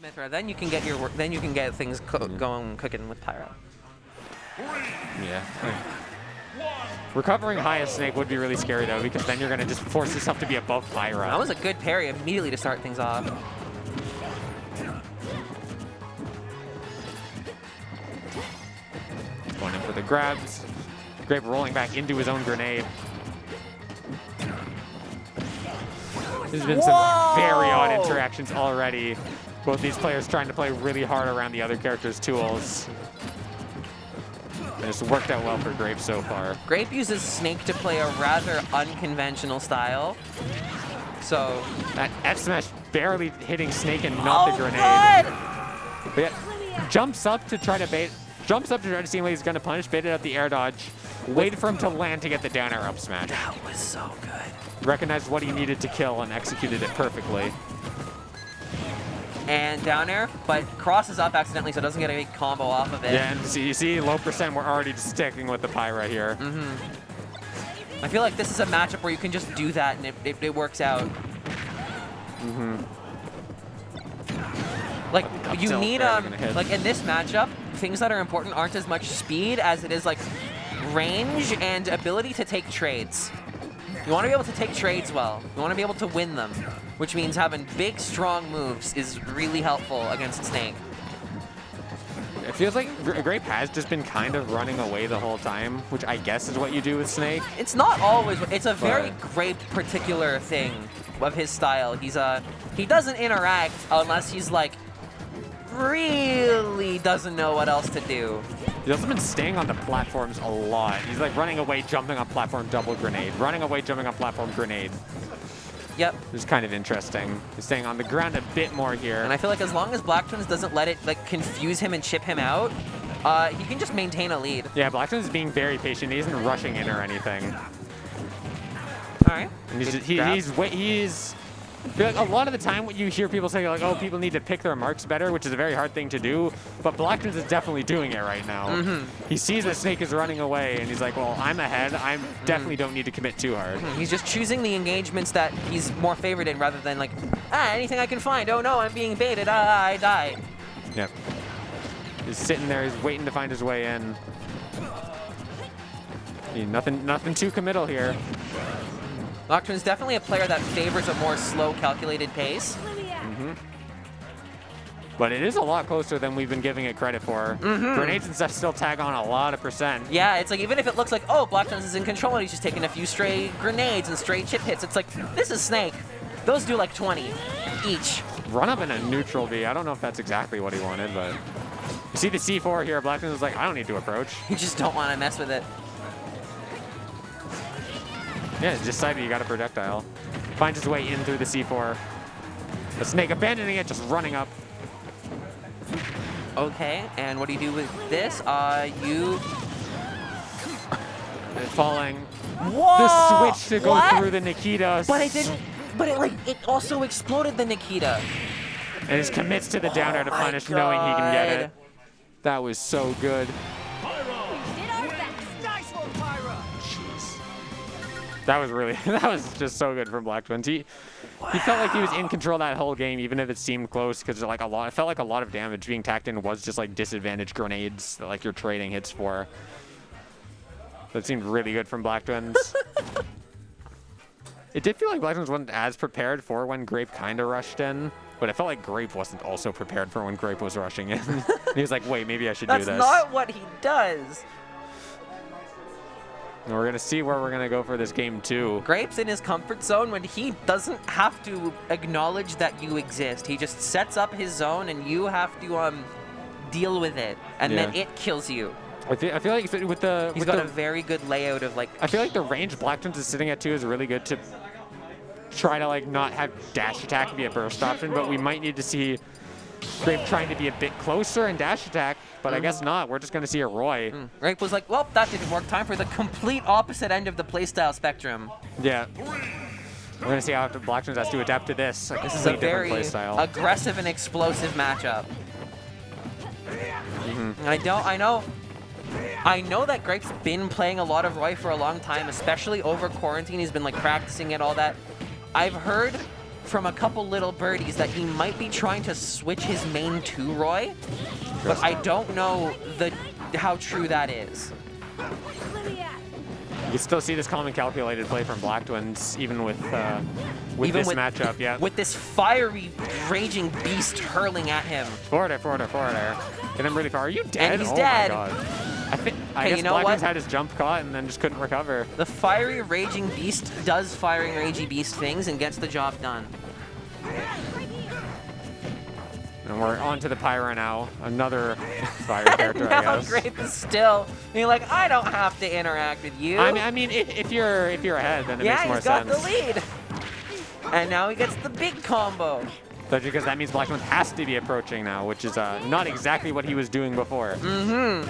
Mythra, then you can get your then you can get things going cooking with Pyra. Yeah. Recovering high as Snake would be really scary though, because then you're gonna just force yourself to be above Pyra. That was a good parry immediately to start things off. Going in for the grabs. Grape rolling back into his own grenade. There's been some very odd interactions already. Both these players trying to play really hard around the other character's tools. And it's worked out well for Grape so far. Grape uses Snake to play a rather unconventional style. So that F smash barely hitting Snake and not the grenade. Good! But yeah, jumps up to try to bait. Jumps up to try to see what he's gonna punish. Baited up the air dodge. Waited for him to land to get the down air up smash. That was so good. Recognized what he needed to kill and executed it perfectly. And down air, but crosses up accidentally, so it doesn't get a big combo off of it. Yeah, and you see, low percent, we're already just sticking with the Pyra here. I feel like this is a matchup where you can just do that and it works out. Like, you need, like in this matchup, things that are important aren't as much speed as it is like range and ability to take trades. You want to be able to take trades well. You want to be able to win them, which means having big, strong moves is really helpful against Snake. It feels like Grape has just been kind of running away the whole time, which I guess is what you do with Snake. It's not always. It's a very Grape particular thing of his style. He doesn't interact unless he's like really doesn't know what else to do. He's also been staying on the platforms a lot. He's like running away, jumping on platform, double grenade. Running away, jumping on platform, grenade. Yep. It's kind of interesting. He's staying on the ground a bit more here. And I feel like as long as Blacktwins doesn't let it like confuse him and chip him out, he can just maintain a lead. Yeah, Blacktwins is being very patient. He isn't rushing in or anything. All right. And he's I feel like a lot of the time what you hear people say, like, oh, people need to pick their marks better, which is a very hard thing to do, but Blacktwins is definitely doing it right now. He sees that Snake is running away, and he's like, well, I'm ahead. I definitely don't need to commit too hard. He's just choosing the engagements that he's more favored in rather than like, anything I can find. Oh no, I'm being baited. I die. Yep. He's sitting there. He's waiting to find his way in. Nothing too committal here. Blacktwins is definitely a player that favors a more slow, calculated pace. But it is a lot closer than we've been giving it credit for. Grenades and stuff still tag on a lot of percent. Yeah, it's like even if it looks like, oh, Blacktwins is in control and he's just taking a few stray grenades and stray chip hits, it's like, this is Snake. Those do like 20 each. Run up in a neutral V. I don't know if that's exactly what he wanted, but you see the C4 here. Blacktwins is like, I don't need to approach. You just don't want to mess with it. Yeah, it's decided you got a projectile. Finds his way in through the C4. The Snake abandoning it, just running up. Okay, and what do you do with this? You... Falling. Whoa! The switch to go through the Nikita. But it didn't... But it also exploded the Nikita. And just commits to the down air to punish, knowing he can get it. That was so good. That was just so good from Blacktwins. He felt like he was in control that whole game, even if it seemed close, because like it felt like a lot of damage being tacked in was just like disadvantaged grenades that like you're trading hits for. That seemed really good from Blacktwins. It did feel like Blacktwins wasn't as prepared for when Grape kind of rushed in, but it felt like Grape wasn't also prepared for when Grape was rushing in. He was like, wait, maybe I should do this. That's not what he does. And we're going to see where we're going to go for this game, too. Grape's in his comfort zone when he doesn't have to acknowledge that you exist. He just sets up his zone, and you have to deal with it, and then it kills you. I feel like with the... He's got a very good layout of, like... I feel like the range Blacktwins is sitting at, too, is really good to try to, like, not have dash attack be a burst option, but we might need to see Grape trying to be a bit closer in dash attack, but I guess not. We're just going to see a Roy. Grape was like, well, that didn't work. Time for the complete opposite end of the playstyle spectrum. Yeah. We're going to see how Blacktwins has to adapt to this. This is a very aggressive and explosive matchup. I know that Grape's been playing a lot of Roy for a long time, especially over quarantine. He's been like practicing it, all that. I've heard from a couple little birdies that he might be trying to switch his main to Roy, but I don't know how true that is. You can still see this calm and calculated play from Black Twins, even with this matchup. Yeah. With this fiery, raging beast hurling at him. Forward air. Get him really far. Are you dead? And he's oh dead. My God. I guess you know Black what? Twins had his jump caught and then just couldn't recover. The fiery, raging beast does firing, ragey beast things and gets the job done. And we're on to the Pyra now. Another fire character, I Now guess. Grape is still being like, I don't have to interact with you. I mean, if you're ahead, then it makes more sense. Yeah, he's got the lead. And now he gets the big combo. That's because that means Black Twins has to be approaching now, which is not exactly what he was doing before. Mm-hmm.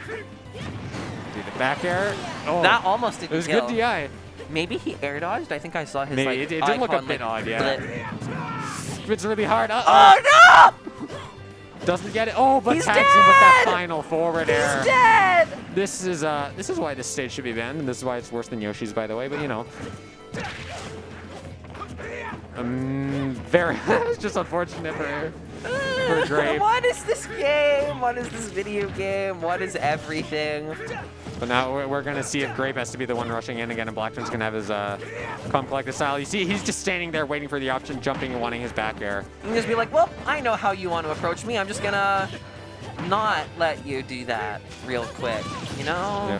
Do the back air. Oh, That almost didn't it was kill. good DI. Maybe he air dodged. I think I saw his Maybe like it did look a icon, bit like, odd, yeah. blip. It's really hard. Oh no! Doesn't get it. Oh, but He's tags him with that dead! final forward air. He's dead! This is why this stage should be banned, and this is why it's worse than Yoshi's, by the way. But you know, it's just unfortunate for Grape. What is this game? What is this video game? What is everything? But now we're gonna see if Grape has to be the one rushing in again, and Blacktwin's gonna have his calm collected style. You see, he's just standing there waiting for the option, jumping and wanting his back air. You can just be like, well, I know how you want to approach me. I'm just gonna not let you do that real quick, you know? Yeah.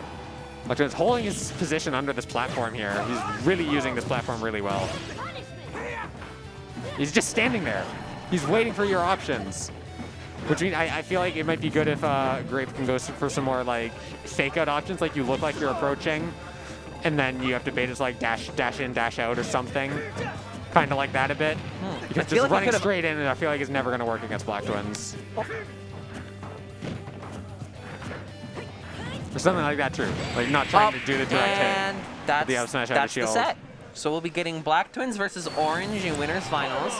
Blacktwin's holding his position under this platform here. He's really using this platform really well. He's just standing there. He's waiting for your options. Which means I feel like it might be good if Grape can go for some more like fake out options, like you look like you're approaching, and then you have to bait us like dash in, dash out or something. Kind of like that a bit. Because just like running straight in, I feel like is never going to work against Black Twins. Or something like that, true. Like not trying to do the direct hit. And that's The up smash out of the shield. set. So we'll be getting Black Twins versus Orange in winners finals.